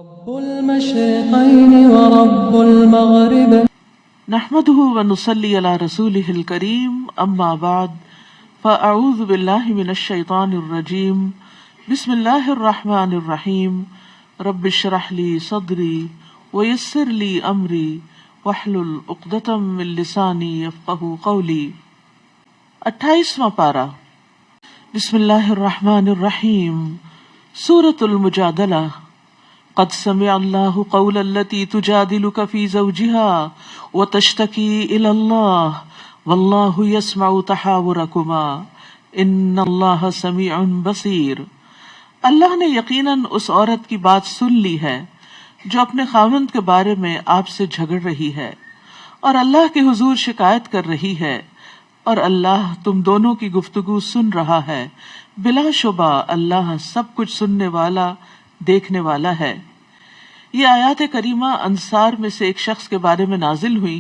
رب المشرقين ورب المغرب نحمده ونصلي على رسوله الكريم اما بعد فاعوذ بالله من الشيطان الرجيم بسم الله الرحمن الرحيم رب اشرح لي صدري ويسر لي امري واحلل عقدة من لساني يفقهوا قولي۔ 28واں پارہ۔ بسم اللہ الرحمن الرحیم۔ سورۃ المجادلہ۔ قد سمع اللہ قول التی تجادلک فی زوجها وتشتکی الی اللہ واللہ یسمع تحاورکما ان اللہ سمیع بصیر۔ اللہ نے یقیناً اس عورت کی بات سن لی ہے جو اپنے خاوند کے بارے میں آپ سے جھگڑ رہی ہے اور اللہ کے حضور شکایت کر رہی ہے، اور اللہ تم دونوں کی گفتگو سن رہا ہے، بلا شبہ اللہ سب کچھ سننے والا دیکھنے والا ہے۔ یہ آیات کریمہ انصار میں سے ایک شخص کے بارے میں نازل ہوئی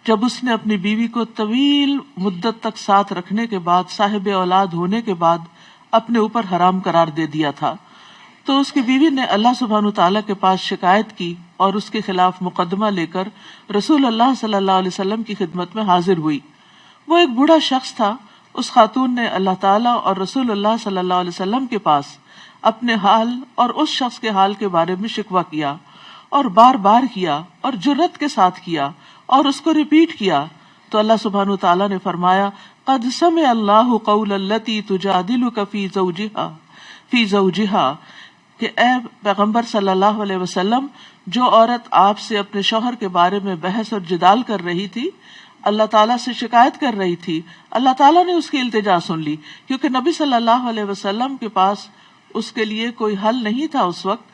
جب اس نے اپنی بیوی کو طویل مدت تک ساتھ رکھنے کے بعد صاحب اولاد ہونے کے بعد اپنے اوپر حرام قرار دے دیا تھا، تو اس کی بیوی نے اللہ سبحانہ تعالیٰ کے پاس شکایت کی اور اس کے خلاف مقدمہ لے کر رسول اللہ صلی اللہ علیہ وسلم کی خدمت میں حاضر ہوئی۔ وہ ایک بوڑھا شخص تھا۔ اس خاتون نے اللہ تعالیٰ اور رسول اللہ صلی اللہ علیہ وسلم کے پاس اپنے حال اور اس شخص کے حال کے بارے میں شکوہ کیا، اور بار بار کیا اور جرت کے ساتھ کیا اور اس کو ریپیٹ کیا، تو اللہ سبحانہ تعالیٰ نے فرمایا قد سمع اللہ قول التی تجادلک فی زوجها کہ اے پیغمبر صلی اللہ علیہ وسلم، جو عورت آپ سے اپنے شوہر کے بارے میں بحث اور جدال کر رہی تھی، اللہ تعالیٰ سے شکایت کر رہی تھی، اللہ تعالیٰ نے اس کی التجا سن لی، کیونکہ نبی صلی اللہ علیہ وسلم کے پاس اس کے لیے کوئی حل نہیں تھا۔ اس وقت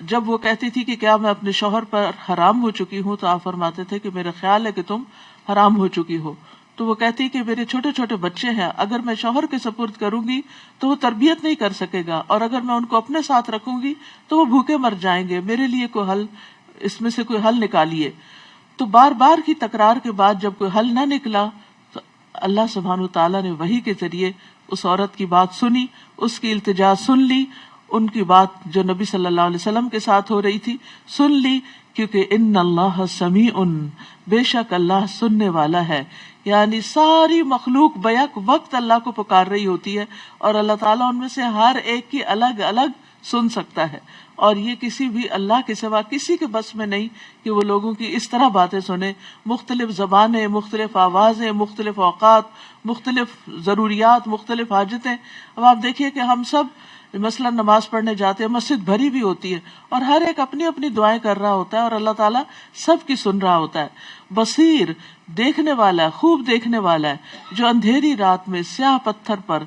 جب وہ کہتی تھی کہ کیا میں اپنے شوہر پر حرام ہو چکی ہوں، تو آپ فرماتے تھے کہ میرا خیال ہے کہ تم حرام ہو چکی ہو۔ تو وہ کہتی کہ میرے چھوٹے چھوٹے بچے ہیں، اگر میں شوہر کے سپرد کروں گی تو وہ تربیت نہیں کر سکے گا، اور اگر میں ان کو اپنے ساتھ رکھوں گی تو وہ بھوکے مر جائیں گے، میرے لیے کوئی حل، اس میں سے کوئی حل نکالیے۔ تو بار بار کی تکرار کے بعد جب کوئی حل نہ نکلا تو اللہ سبحانہ تعالیٰ نے وحی کے ذریعے اس عورت کی بات سنی، اس کی التجا سن لی، ان کی بات جو نبی صلی اللہ علیہ وسلم کے ساتھ ہو رہی تھی سن لی، کیونکہ ان اللہ سمیع، بے شک اللہ سننے والا ہے۔ یعنی ساری مخلوق بیک وقت اللہ کو پکار رہی ہوتی ہے، اور اللہ تعالیٰ ان میں سے ہر ایک کی الگ الگ سن سکتا ہے، اور یہ کسی بھی اللہ کے سوا کسی کے بس میں نہیں کہ وہ لوگوں کی اس طرح باتیں سنے۔ مختلف زبانیں، مختلف آوازیں، مختلف اوقات، مختلف ضروریات، مختلف حاجتیں۔ اب آپ دیکھیے کہ ہم سب مثلا نماز پڑھنے جاتے ہیں، مسجد بھری بھی ہوتی ہے، اور ہر ایک اپنی اپنی دعائیں کر رہا ہوتا ہے، اور اللہ تعالیٰ سب کی سن رہا ہوتا ہے۔ بصیر، دیکھنے والا ہے، خوب دیکھنے والا ہے، جو اندھیری رات میں سیاہ پتھر پر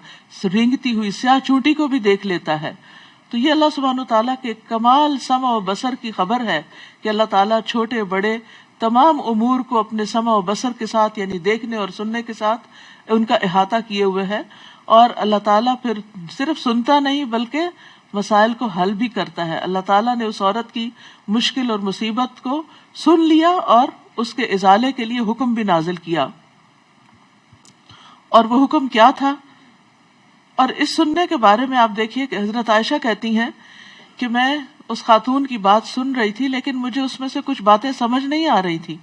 رینگتی ہوئی سیاہ چونٹی کو بھی دیکھ لیتا ہے۔ تو یہ اللہ سبحانہ تعالیٰ کے کمال سمع و بصر کی خبر ہے کہ اللہ تعالیٰ چھوٹے بڑے تمام امور کو اپنے سمع و بصر کے ساتھ، یعنی دیکھنے اور سننے کے ساتھ ان کا احاطہ کیے ہوئے ہے، اور اللہ تعالیٰ پھر صرف سنتا نہیں بلکہ مسائل کو حل بھی کرتا ہے۔ اللہ تعالیٰ نے اس عورت کی مشکل اور مصیبت کو سن لیا اور اس کے ازالے کے لیے حکم بھی نازل کیا، اور وہ حکم کیا تھا؟ اور اس سننے کے بارے میں آپ دیکھیے کہ حضرت عائشہ کہتی ہیں کہ میں اس خاتون کی بات سن رہی تھی، لیکن مجھے اس میں سے کچھ باتیں سمجھ نہیں آ رہی تھی،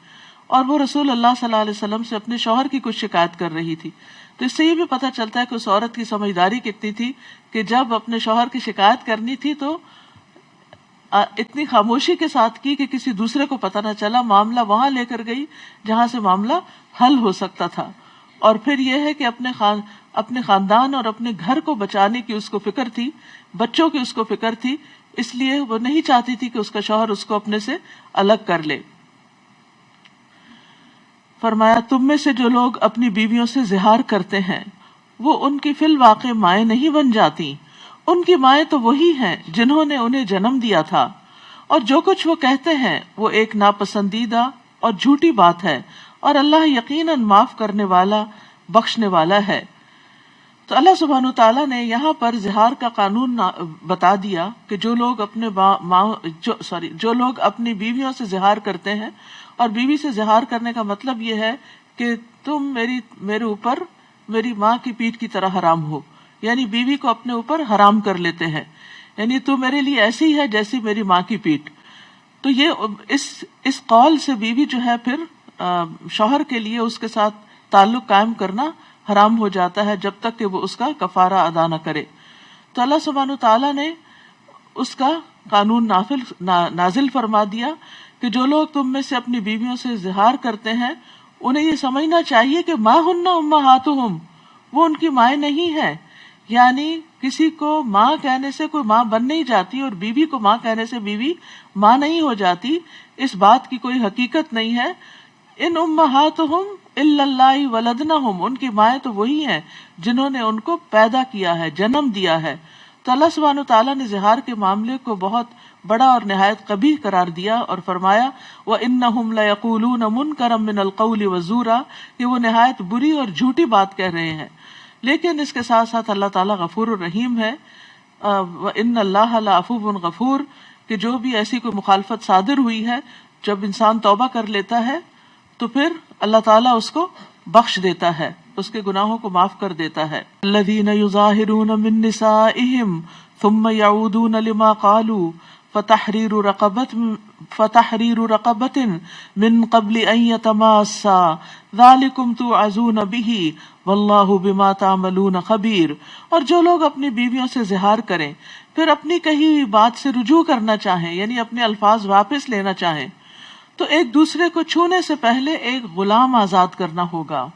اور وہ رسول اللہ صلی اللہ علیہ وسلم سے اپنے شوہر کی کچھ شکایت کر رہی تھی۔ تو اس سے یہ بھی پتہ چلتا ہے کہ اس عورت کی سمجھداری کتنی تھی کہ جب اپنے شوہر کی شکایت کرنی تھی تو اتنی خاموشی کے ساتھ کی کہ کسی دوسرے کو پتہ نہ چلا، معاملہ وہاں لے کر گئی جہاں سے معاملہ حل ہو سکتا تھا۔ اور پھر یہ ہے کہ اپنے خاندان اور اپنے گھر کو بچانے کی اس کو فکر تھی، بچوں کی اس کو فکر تھی، اس لیے وہ نہیں چاہتی تھی کہ اس کا شوہر اس کو اپنے سے الگ کر لے۔ فرمایا تم میں سے جو لوگ اپنی بیویوں سے زہار کرتے ہیں وہ ان کی فی الواقع مائیں نہیں بن جاتی، ان کی مائیں تو وہی ہیں جنہوں نے انہیں جنم دیا تھا، اور جو کچھ وہ کہتے ہیں وہ ایک ناپسندیدہ اور جھوٹی بات ہے، اور اللہ یقیناً معاف کرنے والا بخشنے والا ہے۔ تو اللہ سبحانہ تعالیٰ نے یہاں پر زہار کا قانون بتا دیا کہ جو لوگ اپنی بیویوں سے زہار کرتے ہیں، اور بیوی سے زہار کرنے کا مطلب یہ ہے کہ تم میرے اوپر میری ماں کی پیٹھ کی طرح حرام ہو، یعنی بیوی کو اپنے اوپر حرام کر لیتے ہیں، یعنی تو میرے لیے ایسی ہے جیسی میری ماں کی پیٹھ. تو یہ اس قول سے بیوی جو ہے پھر شوہر کے لیے اس کے ساتھ تعلق قائم کرنا حرام ہو جاتا ہے جب تک کہ وہ اس کا کفارہ ادا نہ کرے. تو اللہ سبحانہ تعالیٰ نے اس کا قانون نازل فرما دیا کہ جو لوگ تم میں سے اپنی بیویوں سے زہار کرتے ہیں انہیں یہ سمجھنا چاہیے کہ ما ہن امہاتہم، وہ ان کی مائیں نہیں ہے. یعنی کسی کو ماں کہنے سے کوئی ماں بن نہیں جاتی اور بیوی کو ماں کہنے سے بیوی ماں نہیں ہو جاتی، اس بات کی کوئی حقیقت نہیں ہے. ان امہاتہم الا اللہ ولدنہم، ان کی مائیں تو وہی ہیں جنہوں نے ان کو پیدا کیا ہے، جنم دیا ہے. تو اللہ سبحانہ تعالیٰ نے زہار کے معاملے کو بہت بڑا اور نہایت قبیح قرار دیا اور فرمایا وَإِنَّهُمْ لَيَقُولُونَ مُنْكَرًا مِنَ الْقَوْلِ وَزُورًا، کہ وہ نہایت بری اور جھوٹی بات کہہ رہے ہیں. لیکن اس کے ساتھ ساتھ اللہ تعالیٰ غفور الرحیم ہے. وَإِنَّ اللَّهَ لَعَفُوٌّ غَفُورٌ، کہ جو بھی ایسی کوئی مخالفت صادر ہوئی ہے، جب انسان توبہ کر لیتا ہے تو پھر اللہ تعالیٰ اس کو بخش دیتا ہے، اس کے گناہوں کو معاف کر دیتا ہے. الذین یظاہرون من نسائہم ثم یعودون لما قالوا فتحریر رقبۃ من قبل ان یتماسا ذالکم توعظون بہ واللہ بما تعملون خبیر. اور جو لوگ اپنی بیویوں سے زہار کریں پھر اپنی کہی ہوئی بات سے رجوع کرنا چاہیں، یعنی اپنے الفاظ واپس لینا چاہیں، تو ایک دوسرے کو چھونے سے پہلے ایک غلام آزاد کرنا ہوگا.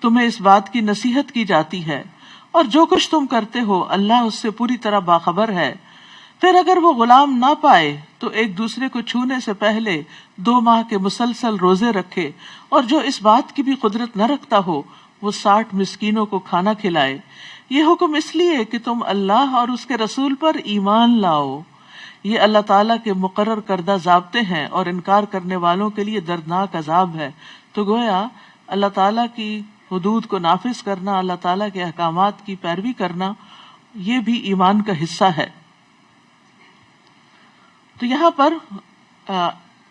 تمہیں اس بات کی نصیحت کی جاتی ہے اور جو کچھ تم کرتے ہو اللہ اس سے پوری طرح باخبر ہے. پھر اگر وہ غلام نہ پائے تو ایک دوسرے کو چھونے سے پہلے 2 ماہ کے مسلسل روزے رکھے، اور جو اس بات کی بھی قدرت نہ رکھتا ہو وہ 60 مسکینوں کو کھانا کھلائے. یہ حکم اس لیے کہ تم اللہ اور اس کے رسول پر ایمان لاؤ. یہ اللہ تعالیٰ کے مقرر کردہ ضابطے ہیں اور انکار کرنے والوں کے لیے دردناک عذاب ہے. تو گویا اللہ تعالیٰ کی حدود کو نافذ کرنا، اللہ تعالیٰ کے احکامات کی پیروی کرنا، یہ بھی ایمان کا حصہ ہے. تو یہاں پر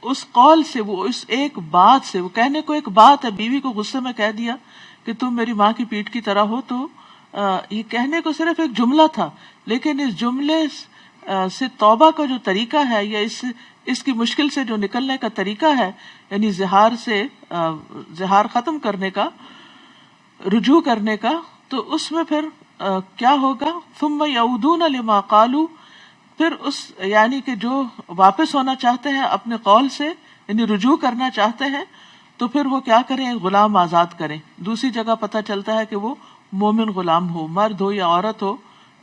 اس قول سے، وہ اس ایک بات سے، وہ کہنے کو ایک بات ہے، بیوی کو غصے میں کہہ دیا کہ تم میری ماں کی پیٹھ کی طرح ہو، تو یہ کہنے کو صرف ایک جملہ تھا، لیکن اس جملے سے توبہ کا جو طریقہ ہے یا اس کی مشکل سے جو نکلنے کا طریقہ ہے، یعنی زہار ختم کرنے کا، رجوع کرنے کا، تو اس میں پھر کیا ہوگا؟ ثم یعودون لما قالوا، پھر یعنی کہ جو واپس ہونا چاہتے ہیں اپنے قول سے، یعنی رجوع کرنا چاہتے ہیں، تو پھر وہ کیا کریں؟ غلام آزاد کریں. دوسری جگہ پتہ چلتا ہے کہ وہ مومن غلام ہو، مرد ہو یا عورت ہو،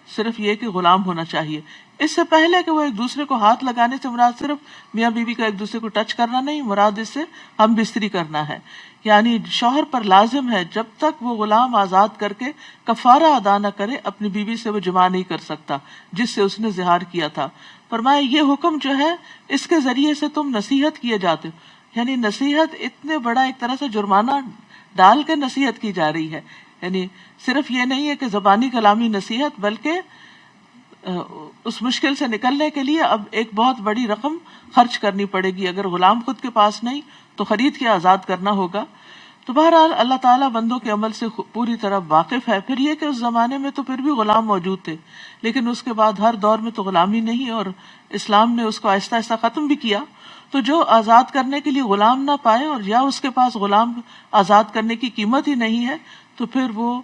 صرف یہ کہ غلام ہونا چاہیے. اس سے پہلے کہ وہ ایک دوسرے کو ہاتھ لگانے سے مراد صرف میاں بیوی کا ایک دوسرے کو ٹچ کرنا نہیں، مراد اس سے ہم بستری کرنا ہے. یعنی شوہر پر لازم ہے جب تک وہ غلام آزاد کر کے کفارہ ادا نہ کرے اپنی بیوی سے وہ جماع نہیں کر سکتا جس سے اس نے زہار کیا تھا. فرمایا یہ حکم جو ہے اس کے ذریعے سے تم نصیحت کیے جاتے ہو. یعنی نصیحت اتنے بڑا ایک طرح سے جرمانہ ڈال کے نصیحت کی جا رہی ہے. یعنی صرف یہ نہیں ہے کہ زبانی کلامی نصیحت، بلکہ اس مشکل سے نکلنے کے لیے اب ایک بہت بڑی رقم خرچ کرنی پڑے گی. اگر غلام خود کے پاس نہیں تو خرید کے آزاد کرنا ہوگا. تو بہرحال اللہ تعالیٰ بندوں کے عمل سے پوری طرح واقف ہے. پھر یہ کہ اس زمانے میں تو پھر بھی غلام موجود تھے، لیکن اس کے بعد ہر دور میں تو غلامی نہیں، اور اسلام نے اس کو آہستہ آہستہ ختم بھی کیا. تو جو آزاد کرنے کے لیے غلام نہ پائے اور یا اس کے پاس غلام آزاد کرنے کی قیمت ہی نہیں ہے، تو پھر وہ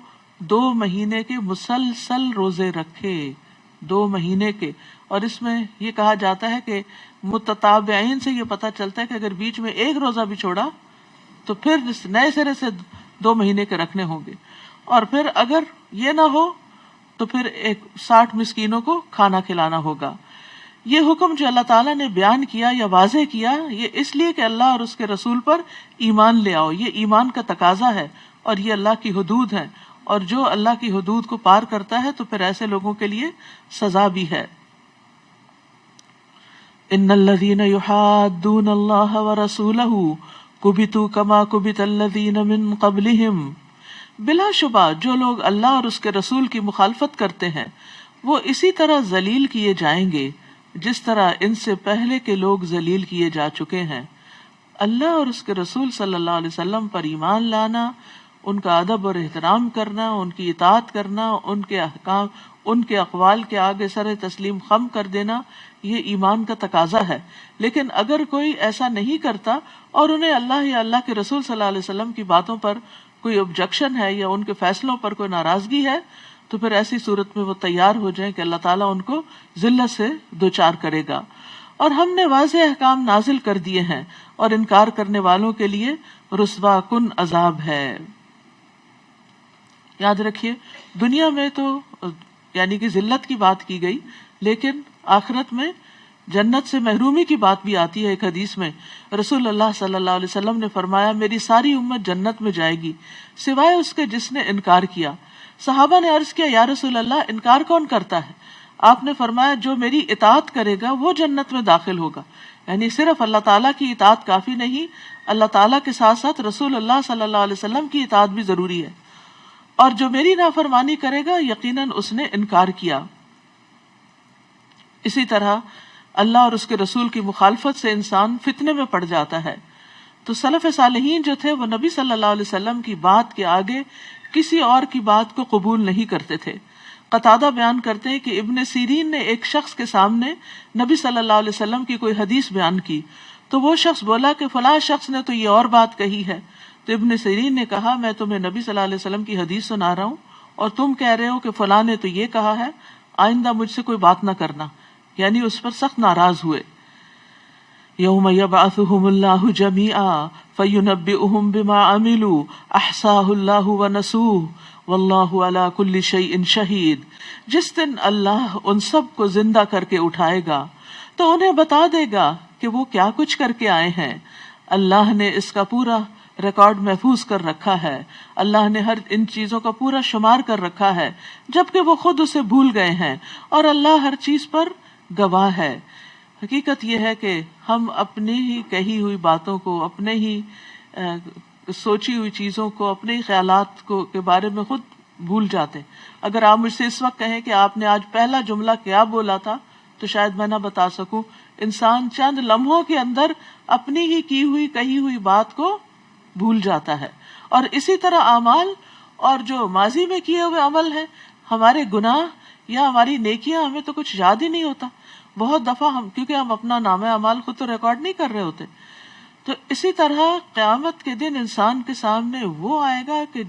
2 مہینے کے مسلسل روزے رکھے، 2 مہینے کے. اور اس میں یہ کہا جاتا ہے کہ متتابعین سے یہ پتہ چلتا ہے کہ اگر بیچ میں ایک روزہ بھی چھوڑا تو پھر نئے سرے سے 2 مہینے کے رکھنے ہوں گے. اور پھر اگر یہ نہ ہو تو پھر 60 مسکینوں کو کھانا کھلانا ہوگا. یہ حکم جو اللہ تعالیٰ نے بیان کیا یا واضح کیا، یہ اس لیے کہ اللہ اور اس کے رسول پر ایمان لے آؤ. یہ ایمان کا تقاضا ہے اور یہ اللہ کی حدود ہے، اور جو اللہ کی حدود کو پار کرتا ہے تو پھر ایسے لوگوں کے لیے سزا بھی ہے. ان الذين يحادون الله ورسوله كبتوا كما كبت الذين من قبلهم، بلا شبہ جو لوگ اللہ اور اس کے رسول کی مخالفت کرتے ہیں وہ اسی طرح ذلیل کیے جائیں گے جس طرح ان سے پہلے کے لوگ ذلیل کیے جا چکے ہیں. اللہ اور اس کے رسول صلی اللہ علیہ وسلم پر ایمان لانا، ان کا ادب اور احترام کرنا، ان کی اطاعت کرنا، ان کے احکام، ان کے اقوال کے آگے سر تسلیم خم کر دینا، یہ ایمان کا تقاضا ہے۔ لیکن اگر کوئی ایسا نہیں کرتا اور انہیں اللہ یا اللہ کے رسول صلی اللہ علیہ وسلم کی باتوں پر کوئی آبجیکشن ہے یا ان کے فیصلوں پر کوئی ناراضگی ہے، تو پھر ایسی صورت میں وہ تیار ہو جائیں کہ اللہ تعالیٰ ان کو ذلت سے دوچار کرے گا۔ اور ہم نے واضح احکام نازل کر دیے ہیں اور انکار کرنے والوں کے لیے رسوا کن عذاب ہے۔ یاد رکھیے دنیا میں تو یعنی کہ ذلت کی بات کی گئی، لیکن آخرت میں جنت سے محرومی کی بات بھی آتی ہے۔ ایک حدیث میں رسول اللہ صلی اللہ علیہ وسلم نے فرمایا، میری ساری امت جنت میں جائے گی سوائے اس کے جس نے انکار کیا۔ صحابہ نے عرض کیا، یا رسول اللہ انکار کون کرتا ہے؟ آپ نے فرمایا، جو میری اطاعت کرے گا وہ جنت میں داخل ہوگا۔ یعنی صرف اللہ تعالیٰ کی اطاعت کافی نہیں، اللہ تعالیٰ کے ساتھ ساتھ رسول اللہ صلی اللہ علیہ وسلم کی اطاعت بھی ضروری ہے۔ اور جو میری نافرمانی کرے گا یقیناً اس نے انکار کیا۔ اسی طرح اللہ اور اس کے رسول کی مخالفت سے انسان فتنے میں پڑ جاتا ہے۔ تو سلف صالحین جو تھے وہ نبی صلی اللہ علیہ وسلم کی بات کے آگے کسی اور کی بات کو قبول نہیں کرتے تھے۔ قتادہ بیان کرتے ہیں کہ ابن سیرین نے ایک شخص کے سامنے نبی صلی اللہ علیہ وسلم کی کوئی حدیث بیان کی، تو وہ شخص بولا کہ فلاں شخص نے تو یہ اور بات کہی ہے۔ تو ابن سیرین نے کہا، میں تمہیں نبی صلی اللہ علیہ وسلم کی حدیث سنا رہا ہوں اور تم کہہ رہے ہو کہ فلاں نے تو یہ کہا ہے، آئندہ مجھ سے کوئی بات نہ کرنا۔ یعنی اس پر سخت ناراض ہوئے۔ یوم یبعثہم اللہ جمیعا فینبئہم بما عملوا احصاہ اللہ ونسوہ واللہ علی کل شیء شہید۔ جس دن اللہ ان سب کو زندہ کر کے اٹھائے گا تو انہیں بتا دے گا کہ وہ کیا کچھ کر کے آئے ہیں۔ اللہ نے اس کا پورا ریکارڈ محفوظ کر رکھا ہے، اللہ نے ہر ان چیزوں کا پورا شمار کر رکھا ہے جبکہ وہ خود اسے بھول گئے ہیں، اور اللہ ہر چیز پر گواہ ہے۔ حقیقت یہ ہے کہ ہم اپنی ہی کہی ہوئی باتوں کو، اپنے ہی سوچی ہوئی چیزوں کو، اپنے ہی خیالات کو کے بارے میں خود بھول جاتے ہیں۔ اگر آپ مجھ سے اس وقت کہیں کہ آپ نے آج پہلا جملہ کیا بولا تھا تو شاید میں نہ بتا سکوں۔ انسان چند لمحوں کے اندر اپنی ہی کی ہوئی کہی ہوئی بات کو بھول جاتا ہے۔ اور اسی طرح اعمال اور جو ماضی میں کیے ہوئے عمل ہیں، ہمارے گناہ یا ہماری نیکیاں، ہمیں تو کچھ یاد ہی نہیں ہوتا۔ بہت دفعہ کیونکہ ہم اپنا نامہ اعمال خود تو ریکارڈ نہیں کر رہے ہوتے۔ تو اسی طرح قیامت کے دن انسان کے سامنے وہ آئے گا کہ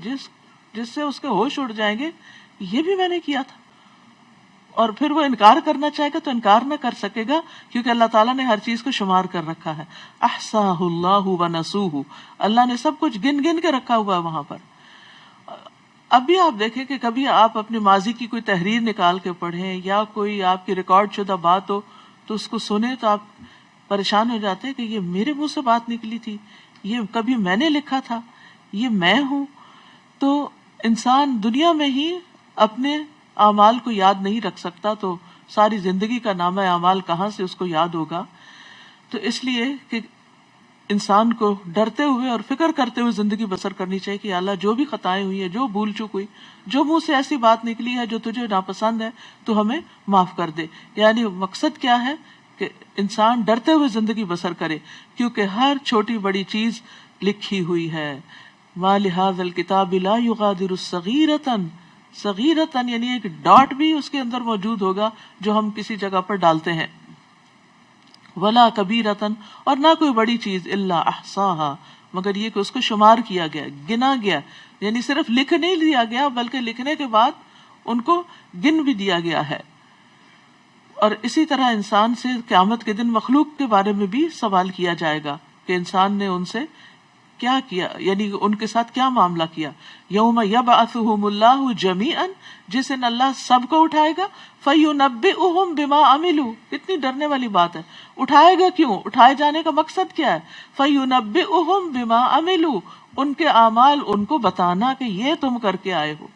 جس سے اس کے ہوش اڑ جائیں گے، یہ بھی میں نے کیا تھا۔ اور پھر وہ انکار کرنا چاہے گا تو انکار نہ کر سکے گا، کیونکہ اللہ تعالیٰ نے ہر چیز کو شمار کر رکھا ہے۔ احصاہ اللہ ونسوہ، اللہ نے سب کچھ گن گن کے رکھا ہوا ہے وہاں پر۔ اب بھی آپ دیکھیں کہ کبھی آپ اپنی ماضی کی کوئی تحریر نکال کے پڑھیں یا کوئی آپ کی ریکارڈ شدہ بات ہو تو اس کو سنیں تو آپ پریشان ہو جاتے ہیں کہ یہ میرے منہ سے بات نکلی تھی، یہ کبھی میں نے لکھا تھا، یہ میں ہوں۔ تو انسان دنیا میں ہی اپنے اعمال کو یاد نہیں رکھ سکتا تو ساری زندگی کا نامہ اعمال کہاں سے اس کو یاد ہوگا؟ تو اس لیے کہ انسان کو ڈرتے ہوئے اور فکر کرتے ہوئے زندگی بسر کرنی چاہیے کہ اللہ جو بھی خطائیں ہوئی ہیں، جو بھول چک ہوئی، جو منہ سے ایسی بات نکلی ہے جو تجھے ناپسند ہے تو ہمیں معاف کر دے۔ یعنی مقصد کیا ہے کہ انسان ڈرتے ہوئے زندگی بسر کرے، کیونکہ ہر چھوٹی بڑی چیز لکھی ہوئی ہے۔ مَا لِهَذَا الْكِتَابِ لَا يُغَادِرُ صَغِيرَةً، صغیرتاً یعنی ایک ڈاٹ بھی اس کے اندر موجود ہوگا جو ہم کسی جگہ پر ڈالتے ہیں، ولا کبیرتاً اور نہ کوئی بڑی چیز، الا احصاها مگر یہ کہ اس کو شمار کیا گیا، گنا گیا۔ یعنی صرف لکھ نہیں دیا گیا بلکہ لکھنے کے بعد ان کو گن بھی دیا گیا ہے۔ اور اسی طرح انسان سے قیامت کے دن مخلوق کے بارے میں بھی سوال کیا جائے گا کہ انسان نے ان سے کیا کیا، یعنی ان کے ساتھ کیا معاملہ کیا۔ یوم یبعثہم اللہ جمیعا، جس دن اللہ سب کو اٹھائے گا، فینبئہم بما عملوا، کتنی ڈرنے والی بات ہے۔ اٹھائے گا کیوں؟ اٹھائے جانے کا مقصد کیا ہے؟ فینبئہم بما عملوا، ان کے اعمال ان کو بتانا کہ یہ تم کر کے آئے ہو،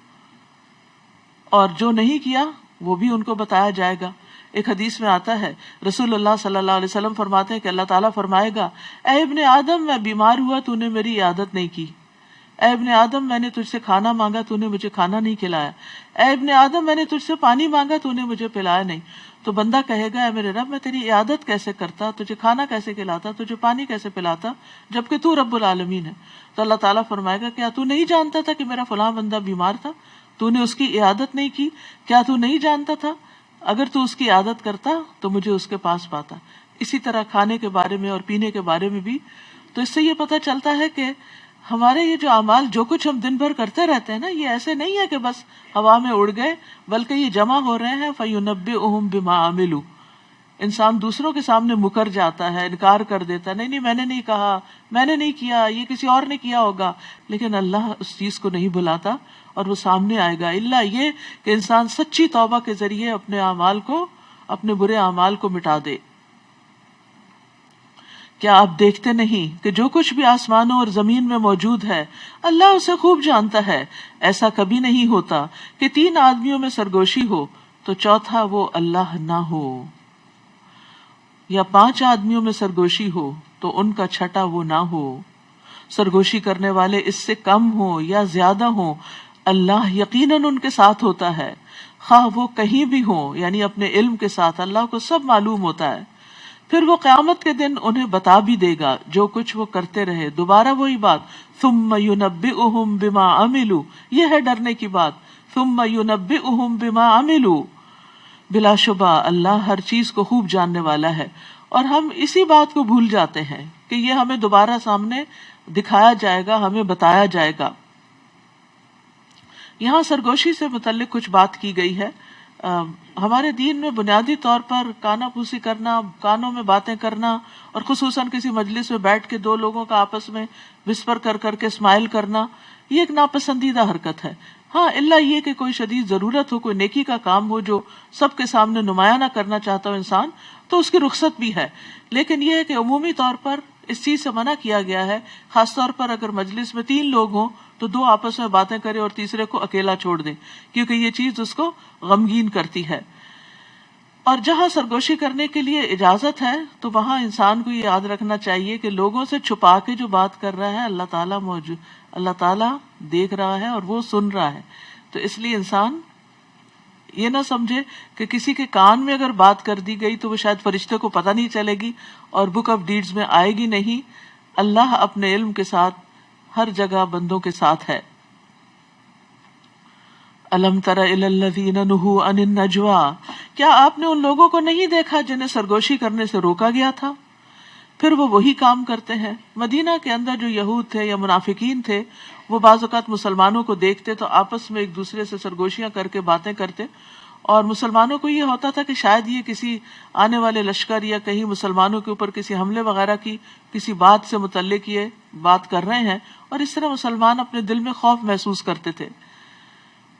اور جو نہیں کیا وہ بھی ان کو بتایا جائے گا۔ ایک حدیث میں آتا ہے، رسول اللہ صلی اللہ علیہ وسلم فرماتے ہیں کہ اللہ تعالیٰ فرمائے گا، اے ابن آدم میں بیمار ہوا تو نے میری عیادت نہیں کی، اے ابن آدم میں نے تجھ سے کھانا مانگا تو نے مجھے کھانا نہیں کھلایا، اے ابن آدم میں نے تجھ سے پانی مانگا تو نے مجھے پلایا نہیں۔ تو بندہ کہے گا اے میرے رب میں تیری عیادت کیسے کرتا، تجھے کھانا کیسے کھلاتا، تجھے پانی کیسے پلاتا، جبکہ تو رب العالمین ہے. تو اللہ تعالیٰ فرمائے گا کیا تو نہیں جانتا تھا کہ میرا فلاں بندہ بیمار تھا، تو نے اس کی عیادت نہیں کی؟ کیا تو نہیں جانتا تھا؟ اگر تو اس کی عیادت کرتا تو مجھے اس کے پاس پاتا. اسی طرح کھانے کے بارے میں اور پینے کے بارے میں بھی. تو اس سے یہ پتہ چلتا ہے کہ ہمارے یہ جو اعمال جو کچھ ہم دن بھر کرتے رہتے ہیں نا، یہ ایسے نہیں ہے کہ بس ہوا میں اڑ گئے، بلکہ یہ جمع ہو رہے ہیں. فَيُنَبِّئُهُم بِمَا عَمِلُوا. انسان دوسروں کے سامنے مکر جاتا ہے، انکار کر دیتا ہے، نہیں میں نے نہیں کہا، میں نے نہیں کیا، یہ کسی اور نے کیا ہوگا. لیکن اللہ اس چیز کو نہیں بھلاتا اور وہ سامنے آئے گا، الا یہ کہ انسان سچی توبہ کے ذریعے اپنے اعمال کو، اپنے برے اعمال کو مٹا دے. کیا آپ دیکھتے نہیں کہ جو کچھ بھی آسمانوں اور زمین میں موجود ہے اللہ اسے خوب جانتا ہے. ایسا کبھی نہیں ہوتا کہ 3 آدمیوں میں سرگوشی ہو تو چوتھا وہ اللہ نہ ہو، یا 5 آدمیوں میں سرگوشی ہو تو ان کا چھٹا وہ نہ ہو. سرگوشی کرنے والے اس سے کم ہو یا زیادہ ہو، اللہ یقیناً ان کے ساتھ ہوتا ہے، خواہ وہ کہیں بھی ہوں، یعنی اپنے علم کے ساتھ. اللہ کو سب معلوم ہوتا ہے. پھر وہ قیامت کے دن انہیں بتا بھی دے گا جو کچھ وہ کرتے رہے. دوبارہ وہی بات، ثم ينبئهم بما عملوا. یہ ہے ڈرنے کی بات، ثم ينبئهم بما عملوا. بلا شبہ اللہ ہر چیز کو خوب جاننے والا ہے. اور ہم اسی بات کو بھول جاتے ہیں کہ یہ ہمیں دوبارہ سامنے دکھایا جائے گا، ہمیں بتایا جائے گا. یہاں سرگوشی سے متعلق کچھ بات کی گئی ہے. ہمارے دین میں بنیادی طور پر کانا پھوسی کرنا، کانوں میں باتیں کرنا، اور خصوصاً کسی مجلس میں بیٹھ کے 2 لوگوں کا آپس میں وسپر کر کر کے اسمائل کرنا، یہ ایک ناپسندیدہ حرکت ہے. ہاں الا یہ کہ کوئی شدید ضرورت ہو، کوئی نیکی کا کام ہو جو سب کے سامنے نمایاں نہ کرنا چاہتا ہو انسان، تو اس کی رخصت بھی ہے. لیکن یہ ہے کہ عمومی طور پر اس چیز سے منع کیا گیا ہے. خاص طور پر اگر مجلس میں 3 لوگ ہوں تو 2 آپس میں باتیں کرے اور تیسرے کو اکیلا چھوڑ دیں، کیونکہ یہ چیز اس کو غمگین کرتی ہے. اور جہاں سرگوشی کرنے کے لیے اجازت ہے تو وہاں انسان کو یہ یاد رکھنا چاہیے کہ لوگوں سے چھپا کے جو بات کر رہا ہے اللہ تعالیٰ دیکھ رہا ہے اور وہ سن رہا ہے. تو اس لیے انسان یہ نہ سمجھے کہ کسی کے کان میں اگر بات کر دی گئی تو وہ شاید فرشتے کو پتہ نہیں چلے گی اور بک آف ڈیڈز میں آئے گی. نہیں، اللہ اپنے علم کے ساتھ ہر جگہ بندوں کے ساتھ ہے. الم تر الی الذین نہوا عن النجوا. کیا آپ نے ان لوگوں کو نہیں دیکھا جنہیں سرگوشی کرنے سے روکا گیا تھا، پھر وہ وہی کام کرتے ہیں. مدینہ کے اندر جو یہود تھے یا منافقین تھے، وہ بعض اوقات مسلمانوں کو دیکھتے تو آپس میں ایک دوسرے سے سرگوشیاں کر کے باتیں کرتے، اور مسلمانوں کو یہ ہوتا تھا کہ شاید یہ کسی آنے والے لشکر یا کہیں مسلمانوں کے اوپر کسی حملے وغیرہ کی کسی بات سے متعلق یہ بات کر رہے ہیں، اور اس طرح مسلمان اپنے دل میں خوف محسوس کرتے تھے.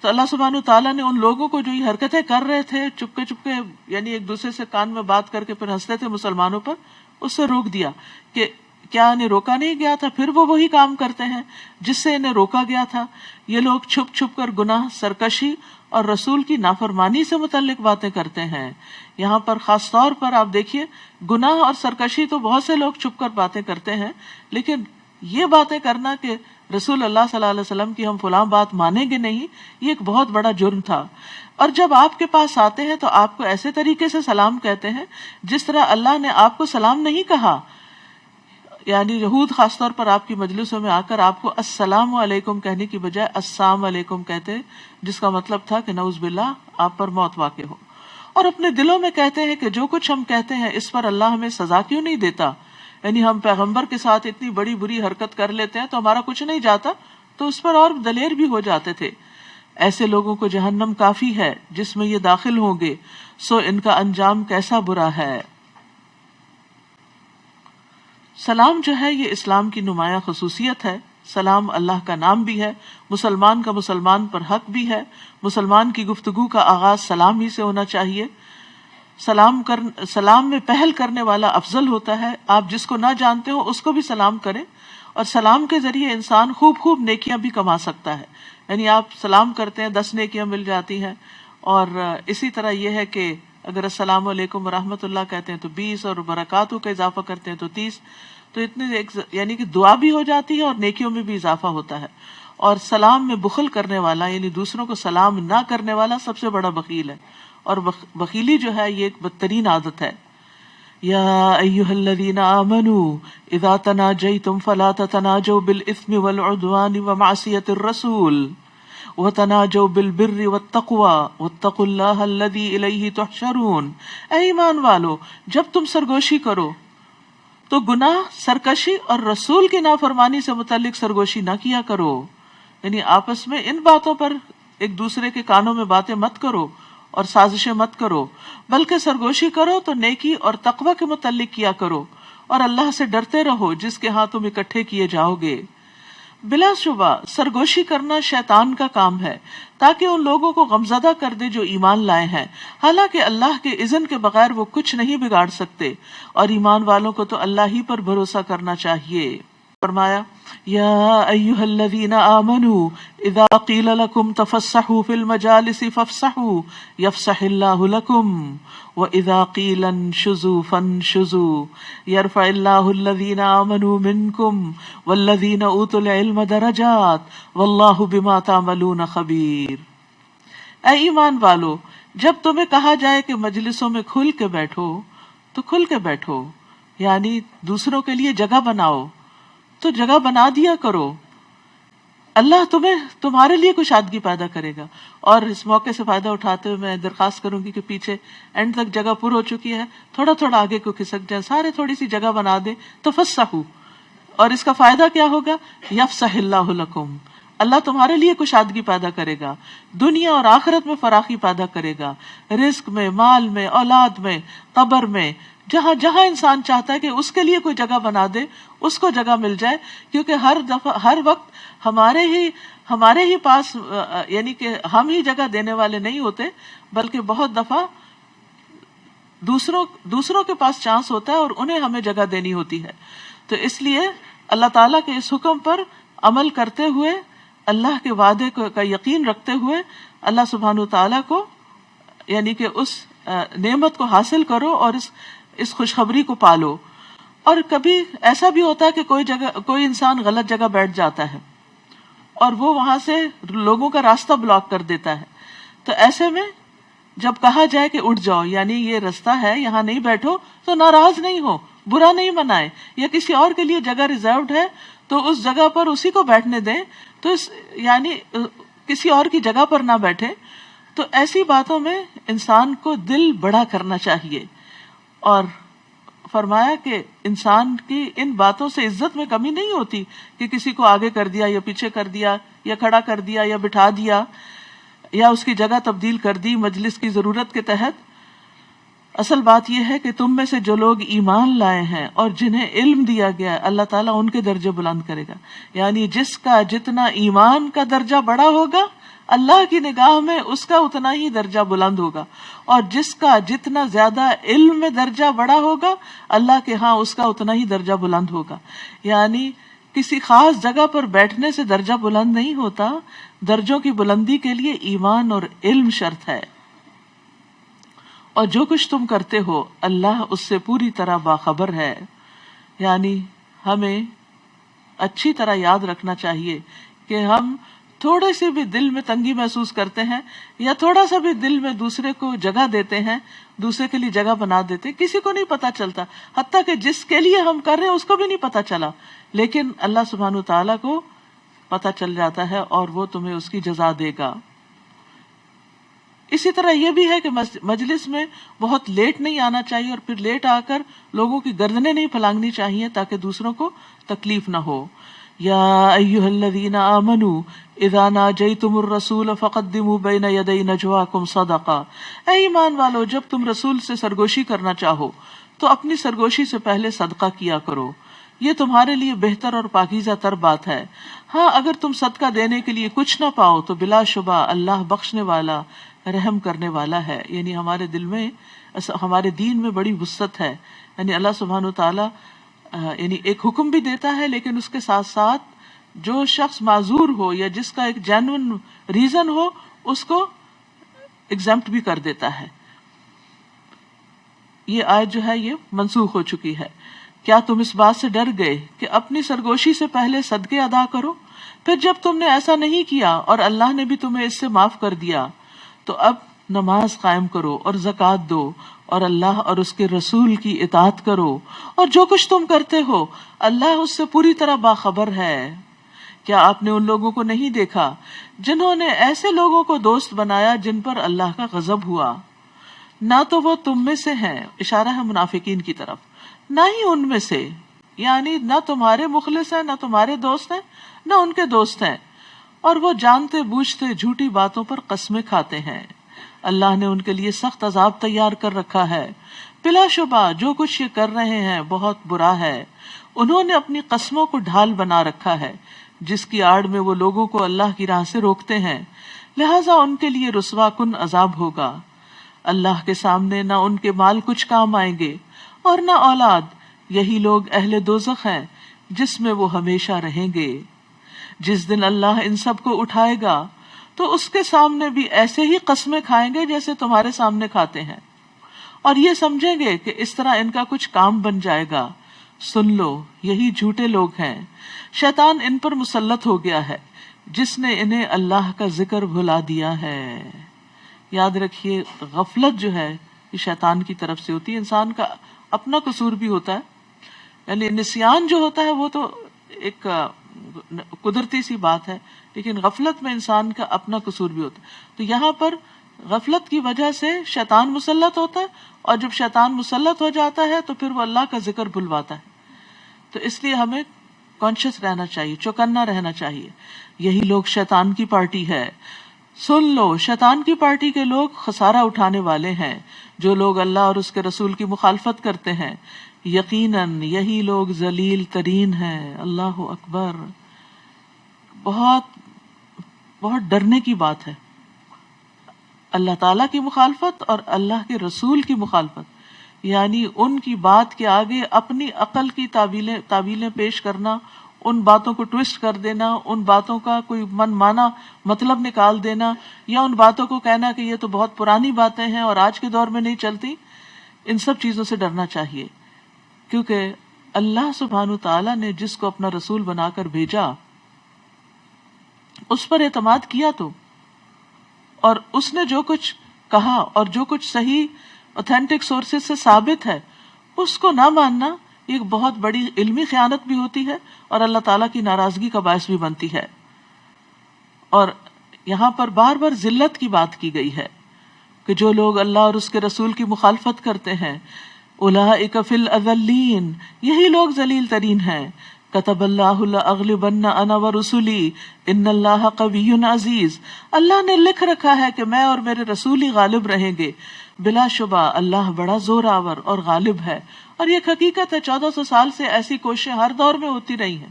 تو اللہ سبحانہ تعالیٰ نے ان لوگوں کو جو یہ حرکتیں کر رہے تھے چپکے چپکے، یعنی ایک دوسرے سے کان میں بات کر کے پھر ہنستے تھے مسلمانوں پر، اس سے روک دیا کہ کیا انہیں روکا نہیں گیا تھا، پھر وہ وہی کام کرتے ہیں جس سے انہیں روکا گیا تھا. یہ لوگ چھپ چھپ کر گناہ، سرکشی اور رسول کی نافرمانی سے متعلق باتیں کرتے ہیں. یہاں پر خاص طور پر آپ دیکھیے، گناہ اور سرکشی تو بہت سے لوگ چھپ کر باتیں کرتے ہیں، لیکن یہ باتیں کرنا کہ رسول اللہ صلی اللہ علیہ وسلم کی ہم فلاں بات مانیں گے نہیں، یہ ایک بہت بڑا جرم تھا. اور جب آپ کے پاس آتے ہیں تو آپ کو ایسے طریقے سے سلام کہتے ہیں جس طرح اللہ نے آپ کو سلام نہیں کہا. یعنی یہود خاص طور پر آپ کی مجلسوں میں آ کر آپ کو السلام علیکم کہنے کی بجائے السلام علیکم کہتے، جس کا مطلب تھا کہ نعوذ باللہ آپ پر موت واقع ہو. اور اپنے دلوں میں کہتے ہیں کہ جو کچھ ہم کہتے ہیں اس پر اللہ ہمیں سزا کیوں نہیں دیتا. یعنی ہم پیغمبر کے ساتھ اتنی بڑی بری حرکت کر لیتے ہیں تو ہمارا کچھ نہیں جاتا، تو اس پر اور دلیر بھی ہو جاتے تھے. ایسے لوگوں کو جہنم کافی ہے جس میں یہ داخل ہوں گے، سو ان کا انجام کیسا برا ہے. سلام جو ہے یہ اسلام کی نمایاں خصوصیت ہے. سلام اللہ کا نام بھی ہے، مسلمان کا مسلمان پر حق بھی ہے. مسلمان کی گفتگو کا آغاز سلام ہی سے ہونا چاہیے. سلام میں پہل کرنے والا افضل ہوتا ہے. آپ جس کو نہ جانتے ہو اس کو بھی سلام کریں، اور سلام کے ذریعے انسان خوب نیکیاں بھی کما سکتا ہے. یعنی آپ سلام کرتے ہیں 10 نیکیاں مل جاتی ہیں. اور اسی طرح یہ ہے کہ اگر السلام علیکم ورحمۃ اللہ کہتے ہیں تو 20، اور برکاتہ کا اضافہ کرتے ہیں تو 30. تو اتنے یعنی کہ دعا بھی ہو جاتی ہے اور نیکیوں میں بھی اضافہ ہوتا ہے. اور سلام میں بخل کرنے والا، یعنی دوسروں کو سلام نہ کرنے والا سب سے بڑا بخیل ہے. اور بخیلی جو ہے یہ ایک بدترین عادت ہے. یا ایھا الذین آمنوا اذا تناجیتم فلا تتناجوا بالاثم والعدوان ومعصیۃ الرسول وتناجوا بالبر والتقوى واتقوا اللہ الذی الیہ تحشرون. اے ایمان والو، جب تم سرگوشی کرو تو گناہ، سرکشی اور رسول کی نافرمانی سے متعلق سرگوشی نہ کیا کرو. یعنی آپس میں ان باتوں پر ایک دوسرے کے کانوں میں باتیں مت کرو اور سازشیں مت کرو، بلکہ سرگوشی کرو تو نیکی اور تقوی کے متعلق کیا کرو، اور اللہ سے ڈرتے رہو جس کے ہاں تم اکٹھے کیے جاؤ گے. بلا شبہ سرگوشی کرنا شیطان کا کام ہے تاکہ ان لوگوں کو غمزدہ کر دے جو ایمان لائے ہیں، حالانکہ اللہ کے اذن کے بغیر وہ کچھ نہیں بگاڑ سکتے، اور ایمان والوں کو تو اللہ ہی پر بھروسہ کرنا چاہیے. فرمایا یا ایھا الذین آمنوا اذا قیل لکم تفسحوا فی المجالس فافسحوا یفسح اللہ لکم وَإِذَا قِيلَ انشُزُوا فَانشُزُوا يَرْفَعِ اللَّهُ الَّذِينَ آمَنُوا مِنكُمْ وَالَّذِينَ أُوتُوا الْعِلْمَ دَرَجَاتٍ وَاللَّهُ بِمَا تَعْمَلُونَ خَبِيرٌ. اے ایمان والو، جب تمہیں کہا جائے کہ مجلسوں میں کھل کے بیٹھو تو کھل کے بیٹھو، یعنی دوسروں کے لیے جگہ بناؤ تو جگہ بنا دیا کرو. اللہ تمہارے لیے کشادگی پیدا کرے گا. اور اس موقع سے فائدہ اٹھاتے ہوئے میں درخواست کروں گی کہ پیچھے اینڈ تک جگہ پر ہو چکی ہے، تھوڑا تھوڑا آگے کو کھسک جائیں، سارے تھوڑی سی جگہ بنا دیں. تفسحوا، اور اس کا فائدہ کیا ہوگا؟ یفسح اللہ لکم، اللہ تمہارے لیے کشادگی پیدا کرے گا، دنیا اور آخرت میں فراخی پیدا کرے گا، رزق میں، مال میں، اولاد میں، قبر میں، جہاں جہاں انسان چاہتا ہے کہ اس کے لیے کوئی جگہ بنا دے اس کو جگہ مل جائے. کیونکہ ہر وقت ہمارے ہی پاس یعنی کہ ہم ہی جگہ دینے والے نہیں ہوتے، بلکہ بہت دفعہ دوسروں کے پاس چانس ہوتا ہے اور انہیں ہمیں جگہ دینی ہوتی ہے. تو اس لیے اللہ تعالیٰ کے اس حکم پر عمل کرتے ہوئے، اللہ کے وعدے کا یقین رکھتے ہوئے، اللہ سبحانہ تعالیٰ کو یعنی کہ اس نعمت کو حاصل کرو اور اس خوشخبری کو پالو. اور کبھی ایسا بھی ہوتا ہے کہ کوئی انسان غلط جگہ بیٹھ جاتا ہے اور وہ وہاں سے لوگوں کا راستہ بلاک کر دیتا ہے. تو ایسے میں جب کہا جائے کہ اٹھ جاؤ، یعنی یہ راستہ ہے یہاں نہیں بیٹھو، تو ناراض نہیں ہو، برا نہیں منائے، یا کسی اور کے لیے جگہ ریزروڈ ہے تو اس جگہ پر اسی کو بیٹھنے دیں، تو یعنی کسی اور کی جگہ پر نہ بیٹھے. تو ایسی باتوں میں انسان کو دل بڑا کرنا چاہیے. اور فرمایا کہ انسان کی ان باتوں سے عزت میں کمی نہیں ہوتی کہ کسی کو آگے کر دیا یا پیچھے کر دیا یا کھڑا کر دیا یا بٹھا دیا یا اس کی جگہ تبدیل کر دی مجلس کی ضرورت کے تحت. اصل بات یہ ہے کہ تم میں سے جو لوگ ایمان لائے ہیں اور جنہیں علم دیا گیا ہے، اللہ تعالیٰ ان کے درجے بلند کرے گا. یعنی جس کا جتنا ایمان کا درجہ بڑا ہوگا، اللہ کی نگاہ میں اس کا اتنا ہی درجہ بلند ہوگا، اور جس کا جتنا زیادہ علم میں درجہ بڑا ہوگا، اللہ کے ہاں اس کا اتنا ہی درجہ بلند ہوگا. یعنی کسی خاص جگہ پر بیٹھنے سے درجہ بلند نہیں ہوتا، درجوں کی بلندی کے لیے ایمان اور علم شرط ہے. اور جو کچھ تم کرتے ہو اللہ اس سے پوری طرح باخبر ہے. یعنی ہمیں اچھی طرح یاد رکھنا چاہیے کہ ہم تھوڑے سے بھی دل میں تنگی محسوس کرتے ہیں یا تھوڑا سا بھی دل میں دوسرے کو جگہ دیتے ہیں، دوسرے کے لیے جگہ بنا دیتے ہیں، کسی کو نہیں پتا چلتا، حتیٰ کہ جس کے لیے ہم کر رہے ہیں اس کو بھی نہیں پتا چلا، لیکن اللہ سبحانہ تعالیٰ کو پتا چل جاتا ہے اور وہ تمہیں اس کی جزا دے گا. اسی طرح یہ بھی ہے کہ مجلس میں بہت لیٹ نہیں آنا چاہیے، اور پھر لیٹ آ کر لوگوں کی گردنیں نہیں پھلانگنی چاہیے تاکہ دوسروں کو تکلیف نہ ہو. یا ایھا الذین آمنوا اذا ناجیتم الرسول فقدموا بین یدی نجواکم صدقہ. اے ایمان والو، جب تم رسول سے سرگوشی کرنا چاہو تو اپنی سرگوشی سے پہلے صدقہ کیا کرو، یہ تمہارے لیے بہتر اور پاکیزہ تر بات ہے. ہاں اگر تم صدقہ دینے کے لیے کچھ نہ پاؤ تو بلا شبہ اللہ بخشنے والا، رحم کرنے والا ہے. یعنی ہمارے دل میں، ہمارے دین میں بڑی وسعت ہے. یعنی اللہ سبحانہ تعالیٰ یعنی ایک حکم بھی دیتا ہے، لیکن اس کے ساتھ ساتھ جو شخص معذور ہو یا جس کا ایک جینوئن ریزن ہو اس کو ایگزمپٹ بھی کر دیتا ہے. یہ آیت جو ہے یہ منسوخ ہو چکی ہے. کیا تم اس بات سے ڈر گئے کہ اپنی سرگوشی سے پہلے صدقے ادا کرو؟ پھر جب تم نے ایسا نہیں کیا اور اللہ نے بھی تمہیں اس سے معاف کر دیا تو اب نماز قائم کرو اور زکوٰۃ دو اور اللہ اور اس کے رسول کی اطاعت کرو، اور جو کچھ تم کرتے ہو اللہ اس سے پوری طرح باخبر ہے۔ کیا آپ نے ان لوگوں کو نہیں دیکھا جنہوں نے ایسے لوگوں کو دوست بنایا جن پر اللہ کا غضب ہوا؟ نہ تو وہ تم میں سے ہیں، اشارہ ہے منافقین کی طرف، نہ ہی ان میں سے، یعنی نہ تمہارے مخلص ہیں، نہ تمہارے دوست ہیں، نہ ان کے دوست ہیں، اور وہ جانتے بوجھتے جھوٹی باتوں پر قسمیں کھاتے ہیں۔ اللہ نے ان کے لیے سخت عذاب تیار کر رکھا ہے، بلا شبہ جو کچھ یہ کر رہے ہیں بہت برا ہے۔ انہوں نے اپنی قسموں کو ڈھال بنا رکھا ہے جس کی آڑ میں وہ لوگوں کو اللہ کی راہ سے روکتے ہیں، لہٰذا ان کے لیے رسوا کن عذاب ہوگا۔ اللہ کے سامنے نہ ان کے مال کچھ کام آئیں گے اور نہ اولاد، یہی لوگ اہل دوزخ ہیں جس میں وہ ہمیشہ رہیں گے۔ جس دن اللہ ان سب کو اٹھائے گا تو اس کے سامنے بھی ایسے ہی قسمیں کھائیں گے جیسے تمہارے سامنے کھاتے ہیں، اور یہ سمجھیں گے کہ اس طرح ان کا کچھ کام بن جائے گا۔ سن لو، یہی جھوٹے لوگ ہیں، شیطان ان پر مسلط ہو گیا ہے جس نے انہیں اللہ کا ذکر بھلا دیا ہے۔ یاد رکھیے، غفلت جو ہے یہ شیطان کی طرف سے ہوتی ہے، انسان کا اپنا قصور بھی ہوتا ہے، یعنی نسیان جو ہوتا ہے وہ تو ایک قدرتی سی بات ہے، لیکن غفلت میں انسان کا اپنا قصور بھی ہوتا ہے۔ تو یہاں پر غفلت کی وجہ سے شیطان مسلط ہوتا ہے، اور جب شیطان مسلط ہو جاتا ہے تو پھر وہ اللہ کا ذکر بھلواتا ہے۔ تو اس لیے ہمیں کانشیس رہنا چاہیے، چوکنا رہنا چاہیے۔ یہی لوگ شیطان کی پارٹی ہے۔ سن لو، شیطان کی پارٹی کے لوگ خسارہ اٹھانے والے ہیں، جو لوگ اللہ اور اس کے رسول کی مخالفت کرتے ہیں، یقیناً یہی لوگ ذلیل ترین ہیں۔ اللہ اکبر، بہت بہت ڈرنے کی بات ہے۔ اللہ تعالیٰ کی مخالفت اور اللہ کے رسول کی مخالفت، یعنی ان کی بات کے آگے اپنی عقل کی تعویلیں پیش کرنا، ان باتوں کو ٹویسٹ کر دینا، ان باتوں کا کوئی من مانا مطلب نکال دینا، یا ان باتوں کو کہنا کہ یہ تو بہت پرانی باتیں ہیں اور آج کے دور میں نہیں چلتی، ان سب چیزوں سے ڈرنا چاہیے، کیونکہ اللہ سبحانہ تعالیٰ نے جس کو اپنا رسول بنا کر بھیجا اس پر اعتماد کیا تو، اور اس نے جو کچھ کہا اور جو کچھ صحیح اوتھینٹک سورسز سے ثابت ہے اس کو نہ ماننا ایک بہت بڑی علمی خیانت بھی ہوتی ہے اور اللہ تعالیٰ کی ناراضگی کا باعث بھی بنتی ہے۔ اور یہاں پر بار بار ذلت کی بات کی گئی ہے کہ جو لوگ اللہ اور اس کے رسول کی مخالفت کرتے ہیں، اولئک فی الاذلین، یہی لوگ ذلیل ترین ہیں۔ کتب اللہ لاغلبن انا ورسلی ان اللہ قوی عزیز، اللہ نے لکھ رکھا ہے کہ میں اور میرے رسول ہی غالب رہیں گے، بلا شبہ اللہ بڑا زور آور اور غالب ہے۔ اور یہ حقیقت ہے، 1400 سال سے ایسی کوششیں ہر دور میں ہوتی رہی ہیں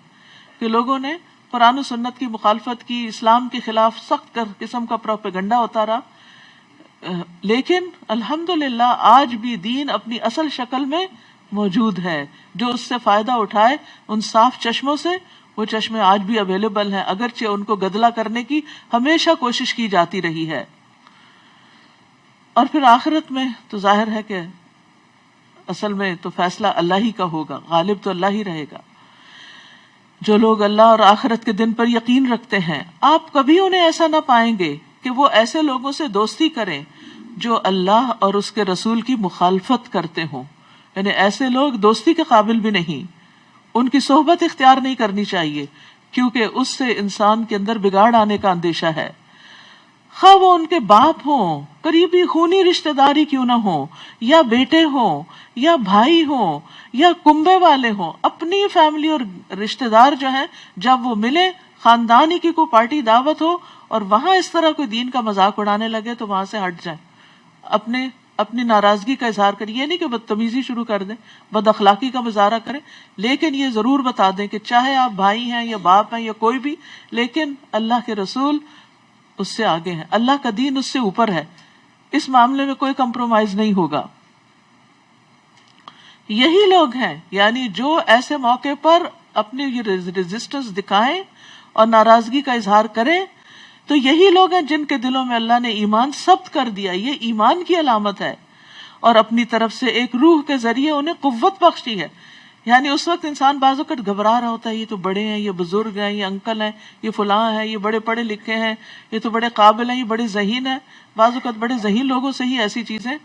کہ لوگوں نے قرآن و سنت کی مخالفت کی، اسلام کے خلاف سخت قسم کا پروپیگنڈا ہوتا رہا، لیکن الحمدللہ آج بھی دین اپنی اصل شکل میں موجود ہے۔ جو اس سے فائدہ اٹھائے ان صاف چشموں سے، وہ چشمے آج بھی اویلیبل ہیں، اگرچہ ان کو گدلا کرنے کی ہمیشہ کوشش کی جاتی رہی ہے۔ اور پھر آخرت میں تو ظاہر ہے کہ اصل میں تو فیصلہ اللہ ہی کا ہوگا، غالب تو اللہ ہی رہے گا۔ جو لوگ اللہ اور آخرت کے دن پر یقین رکھتے ہیں، آپ کبھی انہیں ایسا نہ پائیں گے کہ وہ ایسے لوگوں سے دوستی کریں جو اللہ اور اس کے رسول کی مخالفت کرتے ہوں، یعنی ایسے لوگ دوستی کے قابل بھی نہیں، ان کی صحبت اختیار نہیں کرنی چاہیے، کیونکہ اس سے انسان کے اندر بگاڑ آنے کا اندیشہ ہے۔ خواہ وہ ان کے باپ ہوں، قریبی خونی رشتہ داری کیوں نہ ہوں، یا بیٹے ہوں، یا بھائی ہوں، یا کنبے والے ہوں، اپنی فیملی اور رشتہ دار جو ہیں جب وہ ملے، خاندانی کی کوئی پارٹی دعوت ہو اور وہاں اس طرح کوئی دین کا مذاق اڑانے لگے تو وہاں سے ہٹ جائیں، اپنی ناراضگی کا اظہار کریں۔ یہ نہیں کہ بدتمیزی شروع کر دیں، بد اخلاقی کا مظاہرہ کریں، لیکن یہ ضرور بتا دیں کہ چاہے آپ بھائی ہیں یا باپ ہیں یا کوئی بھی، لیکن اللہ کے رسول اس سے آگے ہیں، اللہ کا دین اس سے اوپر ہے، اس معاملے میں کوئی کمپرومائز نہیں ہوگا۔ یہی لوگ ہیں، یعنی جو ایسے موقع پر اپنی ریزسٹنس دکھائیں اور ناراضگی کا اظہار کریں، تو یہی لوگ ہیں جن کے دلوں میں اللہ نے ایمان ثبت کر دیا، یہ ایمان کی علامت ہے، اور اپنی طرف سے ایک روح کے ذریعے انہیں قوت بخشی ہے۔ یعنی اس وقت انسان بعض اوقات گھبرا رہا ہوتا ہے، یہ تو بڑے ہیں، یہ بزرگ ہیں، یہ انکل ہیں، یہ فلاں ہیں، یہ بڑے پڑھے لکھے ہیں، یہ تو بڑے قابل ہیں، یہ بڑے ذہین ہیں. بعض اوقات بڑے ذہین لوگوں سے ہی ایسی چیزیں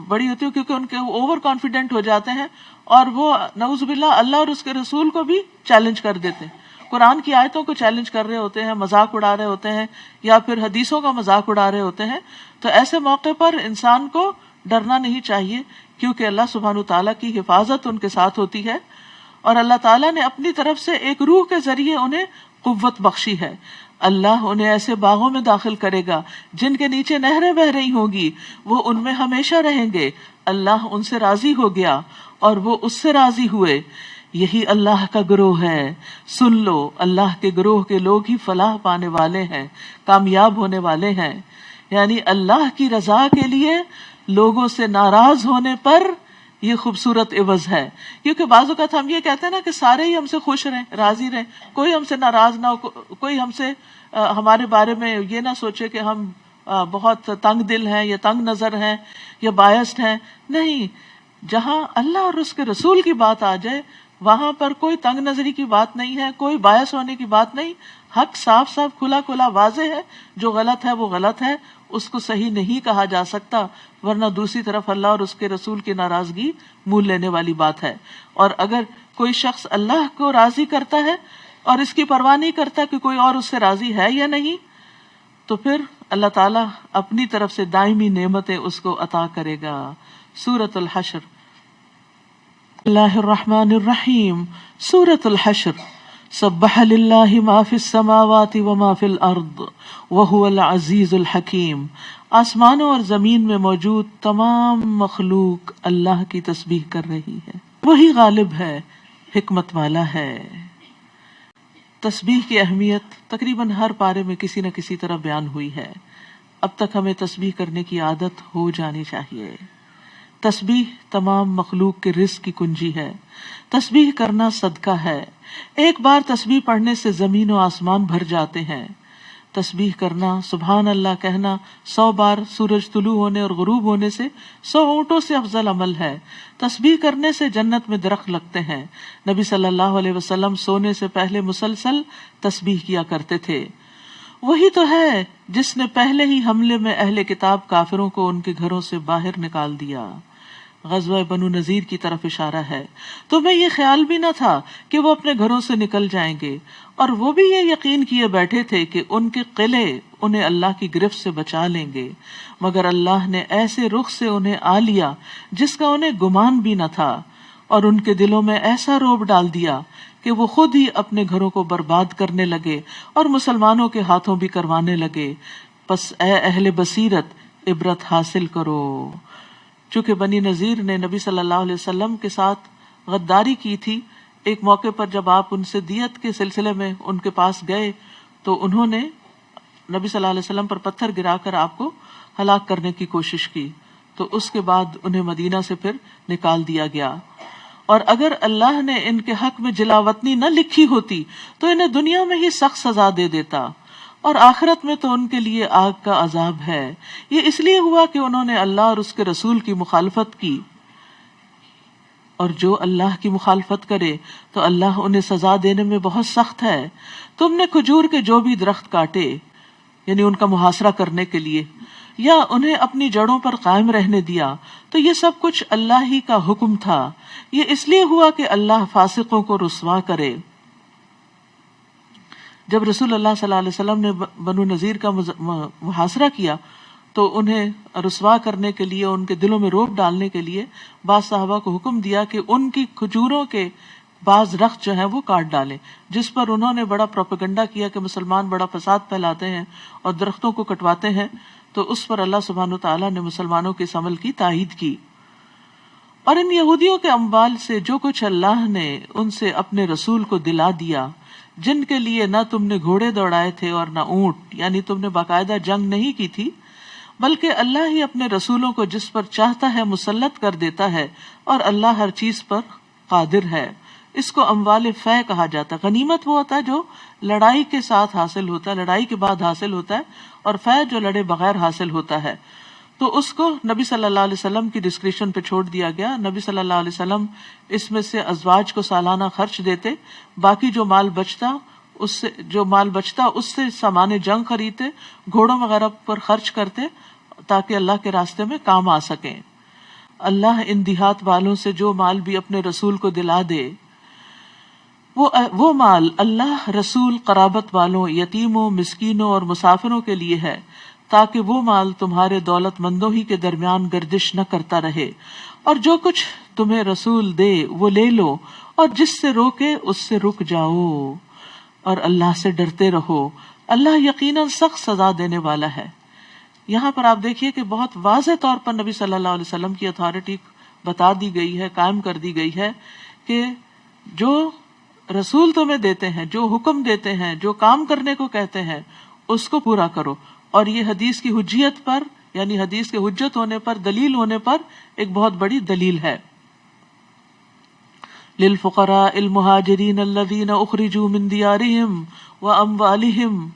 بڑی ہوتی ہیں، کیونکہ ان کے اوور کانفیڈنٹ ہو جاتے ہیں اور وہ نعوذ باللہ اللہ اور اس کے رسول کو بھی چیلنج کر دیتے ہیں، قرآن کی آیتوں کو چیلنج کر رہے ہوتے ہیں، مذاق اڑا رہے ہوتے ہیں، یا پھر حدیثوں کا مذاق اڑا رہے ہوتے ہیں. تو ایسے موقع پر انسان کو ڈرنا نہیں چاہیے، کیونکہ اللہ سبحانہ تعالیٰ کی حفاظت ان کے ساتھ ہوتی ہے، اور اللہ تعالیٰ نے اپنی طرف سے ایک روح کے ذریعے انہیں قوت بخشی ہے. اللہ انہیں ایسے باغوں میں داخل کرے گا جن کے نیچے نہریں بہ رہی ہوں گی، وہ ان میں ہمیشہ رہیں گے. اللہ ان سے راضی ہو گیا اور وہ اس سے راضی ہوئے. یہی اللہ کا گروہ ہے. سن لو، اللہ کے گروہ کے لوگ ہی فلاح پانے والے ہیں، کامیاب ہونے والے ہیں. یعنی اللہ کی رضا کے لیے لوگوں سے ناراض ہونے پر یہ خوبصورت عوض ہے. کیونکہ بعض اوقات ہم یہ کہتے ہیں نا کہ سارے ہی ہم سے خوش رہیں، راضی رہیں، کوئی ہم سے ناراض نہ ہو، کوئی ہم سے ہمارے بارے میں یہ نہ سوچے کہ ہم بہت تنگ دل ہیں یا تنگ نظر ہیں یا بائسڈ ہیں. نہیں، جہاں اللہ اور اس کے رسول کی بات آ جائے وہاں پر کوئی تنگ نظری کی بات نہیں ہے، کوئی باعث ہونے کی بات نہیں. حق صاف صاف کھلا کھلا واضح ہے، جو غلط ہے وہ غلط ہے، اس کو صحیح نہیں کہا جا سکتا، ورنہ دوسری طرف اللہ اور اس کے رسول کی ناراضگی مول لینے والی بات ہے. اور اگر کوئی شخص اللہ کو راضی کرتا ہے اور اس کی پرواہ نہیں کرتا کہ کوئی اور اس سے راضی ہے یا نہیں، تو پھر اللہ تعالیٰ اپنی طرف سے دائمی نعمتیں اس کو عطا کرے گا. سورۃ الحشر. اللہ الرحمن الرحیم. سورۃ الحشر. سبح للہ ما فی السماوات وما فی الارض وہو العزیز الحکیم. آسمانوں اور زمین میں موجود تمام مخلوق اللہ کی تسبیح کر رہی ہے، وہی غالب ہے، حکمت والا ہے. تسبیح کی اہمیت تقریباً ہر پارے میں کسی نہ کسی طرح بیان ہوئی ہے. اب تک ہمیں تسبیح کرنے کی عادت ہو جانی چاہیے. تسبیح تمام مخلوق کے رزق کی کنجی ہے. تسبیح کرنا صدقہ ہے. ایک بار تسبیح پڑھنے سے زمین و آسمان بھر جاتے ہیں. تسبیح کرنا، سبحان اللہ کہنا 100 بار سورج طلوع ہونے اور غروب ہونے سے 100 اونٹوں سے افضل عمل ہے. تسبیح کرنے سے جنت میں درخت لگتے ہیں. نبی صلی اللہ علیہ وسلم سونے سے پہلے مسلسل تسبیح کیا کرتے تھے. وہی تو ہے جس نے پہلے ہی حملے میں اہل کتاب کافروں کو ان کے گھروں سے باہر نکال دیا. غزوہ بنو نذیر کی طرف اشارہ ہے. تمہیں یہ خیال بھی نہ تھا کہ وہ اپنے گھروں سے نکل جائیں گے، اور وہ بھی یہ یقین کیے بیٹھے تھے کہ ان کے قلعے انہیں اللہ کی گرفت سے بچا لیں گے، مگر اللہ نے ایسے رخ سے انہیں آ لیا جس کا انہیں گمان بھی نہ تھا، اور ان کے دلوں میں ایسا رعب ڈال دیا کہ وہ خود ہی اپنے گھروں کو برباد کرنے لگے اور مسلمانوں کے ہاتھوں بھی کروانے لگے. پس اے اہل بصیرت عبرت حاصل کرو. چونکہ بنی نذیر نے نبی صلی اللہ علیہ وسلم کے ساتھ غداری کی تھی، ایک موقع پر جب آپ ان سے دیت کے سلسلے میں ان کے پاس گئے تو انہوں نے نبی صلی اللہ علیہ وسلم پر پتھر گرا کر آپ کو ہلاک کرنے کی کوشش کی. تو اس کے بعد انہیں مدینہ سے پھر نکال دیا گیا. اور اگر اللہ نے ان کے حق میں جلاوطنی نہ لکھی ہوتی تو انہیں دنیا میں ہی سخت سزا دے دیتا، اور آخرت میں تو ان کے لیے آگ کا عذاب ہے. یہ اس لیے ہوا کہ انہوں نے اللہ اور اس کے رسول کی مخالفت کی، اور جو اللہ کی مخالفت کرے تو اللہ انہیں سزا دینے میں بہت سخت ہے. تم نے کھجور کے جو بھی درخت کاٹے، یعنی ان کا محاصرہ کرنے کے لیے، یا انہیں اپنی جڑوں پر قائم رہنے دیا، تو یہ سب کچھ اللہ ہی کا حکم تھا. یہ اس لیے ہوا کہ اللہ فاسقوں کو رسوا کرے. جب رسول اللہ صلی اللہ علیہ وسلم نے بنو نذیر کا محاصرہ کیا تو انہیں رسوا کرنے کے لیے، ان کے دلوں میں رعب ڈالنے کے لیے بعض صحابہ کو حکم دیا کہ ان کی کھجوروں کے بعض درخت جو ہیں وہ کاٹ ڈالیں، جس پر انہوں نے بڑا پروپیگنڈا کیا کہ مسلمان بڑا فساد پھیلاتے ہیں اور درختوں کو کٹواتے ہیں. تو اس پر اللہ سبحانہ وتعالیٰ نے مسلمانوں کے اس عمل کی تائید کی. اور ان یہودیوں کے اموال سے جو کچھ اللہ نے ان سے اپنے رسول کو دلا دیا، جن کے لیے نہ تم نے گھوڑے دوڑائے تھے اور نہ اونٹ، یعنی تم نے باقاعدہ جنگ نہیں کی تھی، بلکہ اللہ ہی اپنے رسولوں کو جس پر چاہتا ہے مسلط کر دیتا ہے، اور اللہ ہر چیز پر قادر ہے. اس کو اموال فے کہا جاتا ہے. غنیمت وہ ہوتا ہے جو لڑائی کے ساتھ حاصل ہوتا ہے، لڑائی کے بعد حاصل ہوتا ہے، اور فے جو لڑے بغیر حاصل ہوتا ہے. تو اس کو نبی صلی اللہ علیہ وسلم کی ڈسکریشن پہ چھوڑ دیا گیا. نبی صلی اللہ علیہ وسلم اس میں سے ازواج کو سالانہ خرچ دیتے، باقی جو مال بچتا اس سے سامان جنگ خریدتے، گھوڑوں وغیرہ پر خرچ کرتے تاکہ اللہ کے راستے میں کام آ سکیں. اللہ ان دیہات والوں سے جو مال بھی اپنے رسول کو دلا دے، وہ مال اللہ، رسول، قرابت والوں، یتیموں، مسکینوں اور مسافروں کے لیے ہے، تاکہ وہ مال تمہارے دولت مندوں ہی کے درمیان گردش نہ کرتا رہے. اور جو کچھ تمہیں رسول دے وہ لے لو، اور جس سے روکے اس سے رک جاؤ، اور اللہ سے ڈرتے رہو، اللہ یقیناً سخت سزا دینے والا ہے. یہاں پر آپ دیکھیے کہ بہت واضح طور پر نبی صلی اللہ علیہ وسلم کی اتھارٹی بتا دی گئی ہے، قائم کر دی گئی ہے کہ جو رسول تمہیں دیتے ہیں، جو حکم دیتے ہیں، جو کام کرنے کو کہتے ہیں، اس کو پورا کرو. اور یہ حدیث کی حجیت پر، یعنی حدیث کے حجت ہونے پر، دلیل ہونے پر ایک بہت بڑی دلیل ہے. للفقراء المہاجرین الذین اخرجوا من دیارہم واموالہم،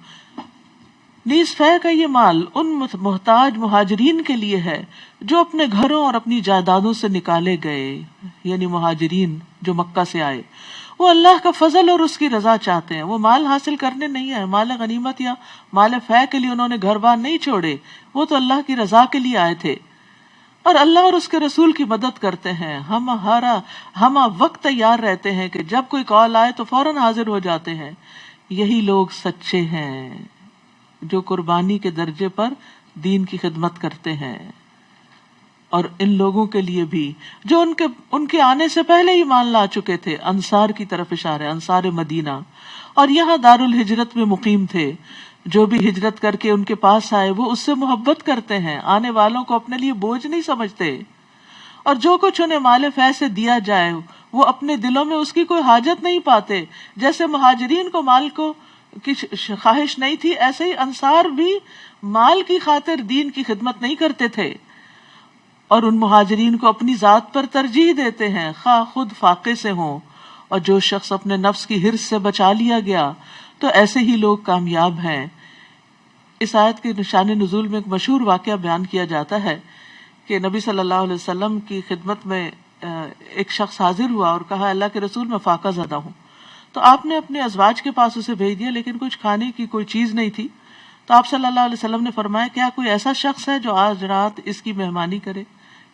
نیز فے کا یہ مال ان محتاج مہاجرین کے لیے ہے جو اپنے گھروں اور اپنی جائیدادوں سے نکالے گئے، یعنی مہاجرین جو مکہ سے آئے. وہ اللہ کا فضل اور اس کی رضا چاہتے ہیں. وہ مال حاصل کرنے نہیں آئے، مال غنیمت یا مال فے کے لیے انہوں نے گھر بار نہیں چھوڑے، وہ تو اللہ کی رضا کے لیے آئے تھے. اور اللہ اور اس کے رسول کی مدد کرتے ہیں. ہم وقت تیار رہتے ہیں کہ جب کوئی کال آئے تو فوراً حاضر ہو جاتے ہیں. یہی لوگ سچے ہیں جو قربانی کے درجے پر دین کی خدمت کرتے ہیں. اور ان لوگوں کے لیے بھی جو ان کے آنے سے پہلے ہی مان لا چکے تھے، انصار کی طرف اشارہ، انصار مدینہ، اور یہاں دار الہجرت میں مقیم تھے. جو بھی ہجرت کر کے ان کے پاس آئے وہ اس سے محبت کرتے ہیں، آنے والوں کو اپنے لیے بوجھ نہیں سمجھتے. اور جو کچھ انہیں مال فے سے دیا جائے وہ اپنے دلوں میں اس کی کوئی حاجت نہیں پاتے. جیسے مہاجرین کو مال کو کی خواہش نہیں تھی، ایسے ہی انصار بھی مال کی خاطر دین کی خدمت نہیں کرتے تھے، اور ان مہاجرین کو اپنی ذات پر ترجیح دیتے ہیں، خواہ خود فاقے سے ہوں. اور جو شخص اپنے نفس کی حرص سے بچا لیا گیا تو ایسے ہی لوگ کامیاب ہیں. اس آیت کے نشان نزول میں ایک مشہور واقعہ بیان کیا جاتا ہے کہ نبی صلی اللہ علیہ وسلم کی خدمت میں ایک شخص حاضر ہوا اور کہا، اللہ کے رسول میں فاقہ زدہ ہوں. تو آپ نے اپنے ازواج کے پاس اسے بھیج دیا، لیکن کچھ کھانے کی کوئی چیز نہیں تھی. تو آپ صلی اللہ علیہ وسلم نے فرمایا، کیا کوئی ایسا شخص ہے جو آج رات اس کی مہمانی کرے،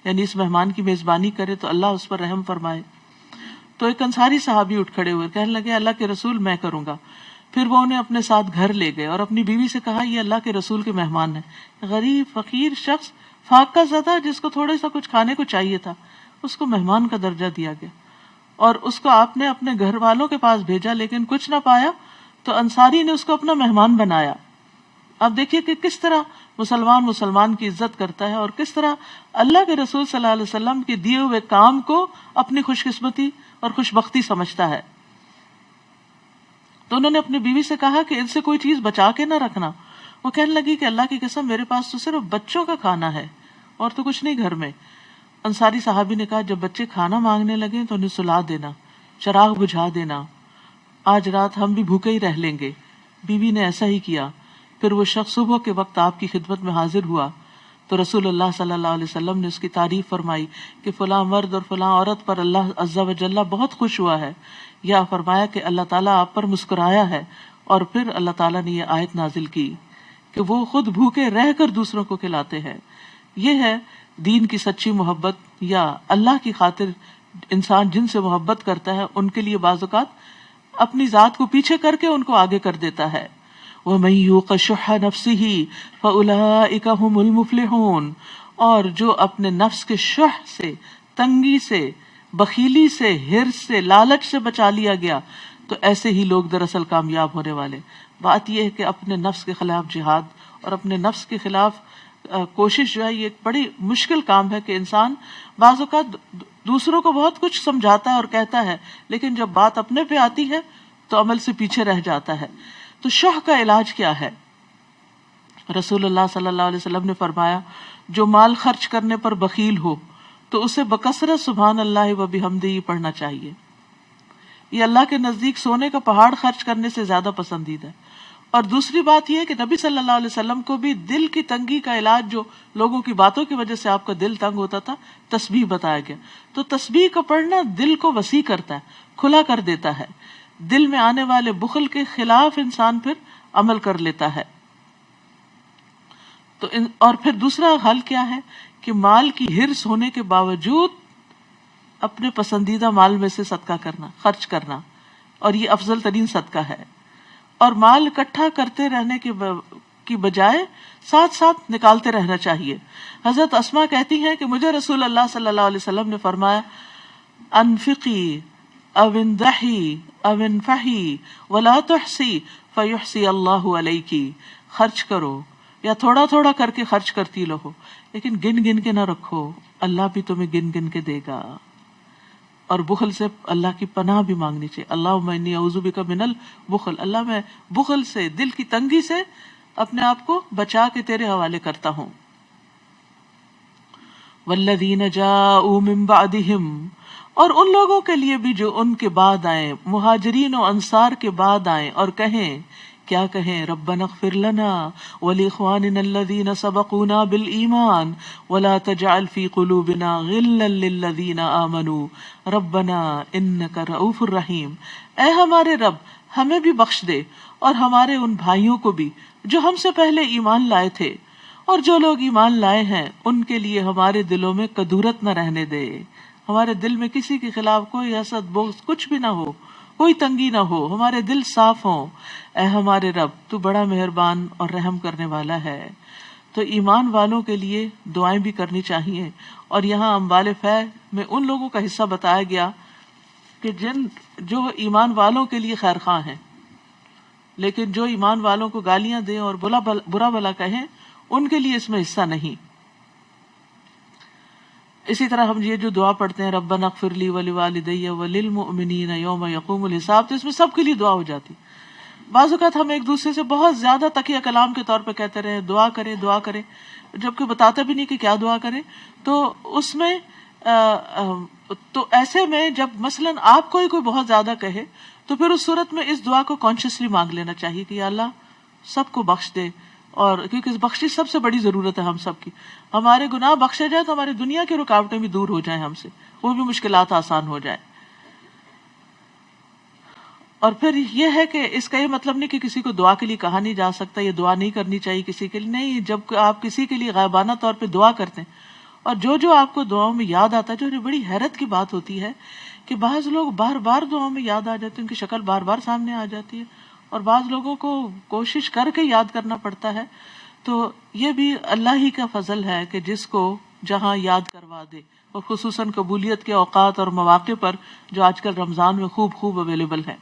یعنی اس مہمان کی میزبانی کرے تو اللہ اس پر رحم فرمائے. تو ایک انصاری صحابی اٹھ کھڑے ہوئے، کہنے لگے، اللہ کے رسول میں کروں گا. پھر وہ انہیں اپنے ساتھ گھر لے گئے اور اپنی بیوی سے کہا، یہ اللہ کے رسول کے مہمان ہیں. غریب فقیر شخص، فاقہ زدہ، جس کو تھوڑا سا کچھ کھانے کو چاہیے تھا، اس کو مہمان کا درجہ دیا گیا. اور اس کو آپ نے اپنے گھر والوں کے پاس بھیجا لیکن کچھ نہ پایا تو انصاری نے اس کو اپنا مہمان بنایا. آپ دیکھیے کہ کس طرح مسلمان کی عزت کرتا ہے، اور کس طرح اللہ کے رسول صلی اللہ علیہ وسلم کے دیے ہوئے کام کو اپنی خوش قسمتی اور خوش بختی سمجھتا ہے. تو انہوں نے اپنی بیوی سے کہا کہ ان سے کوئی چیز بچا کے نہ رکھنا. وہ کہنے لگی کہ اللہ کی قسم میرے پاس تو صرف بچوں کا کھانا ہے اور تو کچھ نہیں گھر میں. انصاری صحابی نے کہا، جب بچے کھانا مانگنے لگے تو انہیں سلا دینا، چراغ بجھا دینا، آج رات ہم بھی بھوکے ہی رہ لیں گے. بیوی نے ایسا ہی کیا. پھر وہ شخص صبح کے وقت آپ کی خدمت میں حاضر ہوا تو رسول اللہ صلی اللہ علیہ وسلم نے اس کی تعریف فرمائی کہ فلاں مرد اور فلاں عورت پر اللہ عز و جل بہت خوش ہوا ہے، یا فرمایا کہ اللہ تعالیٰ آپ پر مسکرایا ہے. اور پھر اللہ تعالیٰ نے یہ آیت نازل کی کہ وہ خود بھوکے رہ کر دوسروں کو کھلاتے ہیں. یہ ہے دین کی سچی محبت، یا اللہ کی خاطر انسان جن سے محبت کرتا ہے ان کے لیے بعض اوقات اپنی ذات کو پیچھے کر کے ان کو آگے کر دیتا ہے. وَمَن يُوقَ شُحَّ نَفْسِهِ فَأُولَٰئِكَ هُمُ الْمُفْلِحُونَ، اور جو اپنے نفس کے شح سے، تنگی سے، بخیلی سے، حرص سے، لالچ سے بچا لیا گیا تو ایسے ہی لوگ دراصل کامیاب ہونے والے. بات یہ ہے کہ اپنے نفس کے خلاف جہاد اور اپنے نفس کے خلاف کوشش جو ہے، یہ ایک بڑی مشکل کام ہے کہ انسان بعض اوقات دوسروں کو بہت کچھ سمجھاتا ہے اور کہتا ہے، لیکن جب بات اپنے پہ آتی ہے تو عمل سے پیچھے رہ جاتا ہے. تو شح کا علاج کیا ہے؟ رسول اللہ صلی اللہ علیہ وسلم نے فرمایا، جو مال خرچ کرنے پر بخیل ہو تو اسے بکثرت سبحان اللہ و بحمدہ پڑھنا چاہیے. یہ اللہ کے نزدیک سونے کا پہاڑ خرچ کرنے سے زیادہ پسندیدہ ہے. اور دوسری بات یہ ہے کہ نبی صلی اللہ علیہ وسلم کو بھی دل کی تنگی کا علاج، جو لوگوں کی باتوں کی وجہ سے آپ کا دل تنگ ہوتا تھا، تسبیح بتایا گیا. تو تسبیح کا پڑھنا دل کو وسیع کرتا ہے، کھلا کر دیتا ہے. دل میں آنے والے بخل کے خلاف انسان پھر عمل کر لیتا ہے. تو اور پھر دوسرا حل کیا ہے کہ مال کی ہرس ہونے کے باوجود اپنے پسندیدہ مال میں سے صدقہ کرنا، خرچ کرنا، اور یہ افضل ترین صدقہ ہے. اور مال اکٹھا کرتے رہنے کی بجائے ساتھ ساتھ نکالتے رہنا چاہیے. حضرت اسماء کہتی ہیں کہ مجھے رسول اللہ صلی اللہ علیہ وسلم نے فرمایا، انفقی او اندحی او انفحی ولا تحسی فیحسی اللہ علیکی. خرچ کرو یا تھوڑا تھوڑا کر کے خرچ کرتی رہو، لیکن گن گن کے نہ رکھو، اللہ بھی تمہیں گن گن کے دے گا. اور بخل سے اللہ کی پناہ بھی مانگنی چاہیے. اللہم انی اعوذ بک من البخل، اللہ میں بخل سے، دل کی تنگی سے اپنے آپ کو بچا کے تیرے حوالے کرتا ہوں. والذین جاءوا من بعدہم، اور ان لوگوں کے لیے بھی جو ان کے بعد آئیں، مہاجرین و انصار کے بعد آئیں اور کہیں، کیا کہیں، ربنا اغفر لنا ولاخواننا الذین سبقونا بالایمان ولا تجعل فی قلوبنا غلا للذین آمنوا ربنا انک رؤوف الرحیم. اے ہمارے رب، ہمیں بھی بخش دے اور ہمارے ان بھائیوں کو بھی جو ہم سے پہلے ایمان لائے تھے، اور جو لوگ ایمان لائے ہیں ان کے لیے ہمارے دلوں میں کدورت نہ رہنے دے. ہمارے دل میں کسی کے خلاف کوئی حسد، بغض کچھ بھی نہ ہو، کوئی تنگی نہ ہو، ہمارے دل صاف ہوں. اے ہمارے رب، تو بڑا مہربان اور رحم کرنے والا ہے. تو ایمان والوں کے لیے دعائیں بھی کرنی چاہیے. اور یہاں اموال فے میں ان لوگوں کا حصہ بتایا گیا کہ جو ایمان والوں کے لیے خیر خواہ ہیں، لیکن جو ایمان والوں کو گالیاں دیں اور برا بلا کہیں، ان کے لیے اس میں حصہ نہیں. اسی طرح ہم یہ جو دعا پڑھتے ہیں، ربنا اغفر لی ولوالدی وللمؤمنین یوم یقوم الحساب، تو اس میں سب کے لیے دعا ہو جاتی. بعض اوقات ہم ایک دوسرے سے بہت زیادہ تکیہ کلام کے طور پہ کہتے رہے دعا کرے دعا کرے، جبکہ بتاتا بھی نہیں کہ کیا دعا کرے. تو اس میں تو ایسے میں جب مثلاً آپ کوئی بہت زیادہ کہے، تو پھر اس صورت میں اس دعا کو کانشیسلی مانگ لینا چاہیے کہ یا اللہ سب کو بخش دے. اور کیونکہ بخشش سب سے بڑی ضرورت ہے ہم سب کی. ہمارے گناہ بخشے جائے تو ہماری دنیا کی رکاوٹیں بھی دور ہو جائیں ہم سے، وہ بھی مشکلات آسان ہو جائیں. اور پھر یہ ہے کہ اس کا یہ مطلب نہیں کہ کسی کو دعا کے لیے کہا نہیں جا سکتا، یہ دعا نہیں کرنی چاہیے کسی کے لیے. نہیں، جب آپ کسی کے لیے غائبانہ طور پہ دعا کرتے ہیں، اور جو آپ کو دعاؤں میں یاد آتا ہے، جو بڑی حیرت کی بات ہوتی ہے کہ بعض لوگ بار بار دعاؤں میں یاد آ جاتے ہیں، ان کی شکل بار بار سامنے آ جاتی ہے، اور بعض لوگوں کو کوشش کر کے یاد کرنا پڑتا ہے. تو یہ بھی اللہ ہی کا فضل ہے کہ جس کو جہاں یاد کروا دے، اور خصوصاً قبولیت کے اوقات اور مواقع پر جو آج کل رمضان میں خوب اویلیبل ہے.